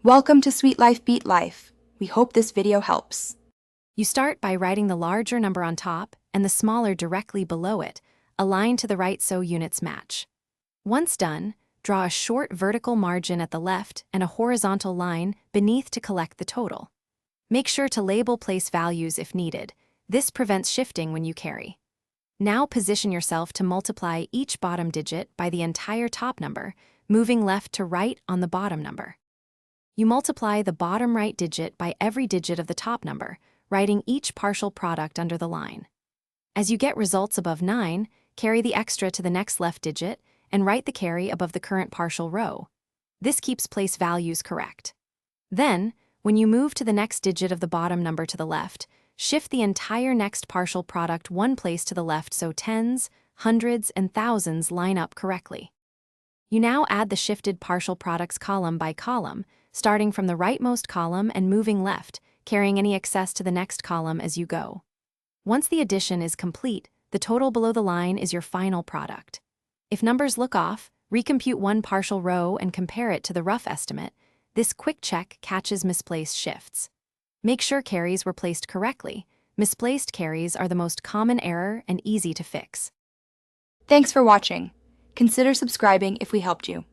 Welcome to Sweet Life Beat Life. We hope this video helps. You start by writing the larger number on top and the smaller directly below it, aligned to the right so units match. Once done, draw a short vertical margin at the left and a horizontal line beneath to collect the total. Make sure to label place values if needed. This prevents shifting when you carry. Now position yourself to multiply each bottom digit by the entire top number, moving left to right on the bottom number. You multiply the bottom right digit by every digit of the top number, writing each partial product under the line. As you get results above 9, carry the extra to the next left digit and write the carry above the current partial row. This keeps place values correct. Then, when you move to the next digit of the bottom number to the left, shift the entire next partial product one place to the left so tens, hundreds, and thousands line up correctly. You now add the shifted partial products column by column, starting from the rightmost column and moving left, carrying any excess to the next column as you go. Once the addition is complete, the total below the line is your final product. If numbers look off, recompute one partial row and compare it to the rough estimate. This quick check catches misplaced shifts. Make sure carries were placed correctly. Misplaced carries are the most common error and easy to fix. Thanks for watching. Consider subscribing if we helped you.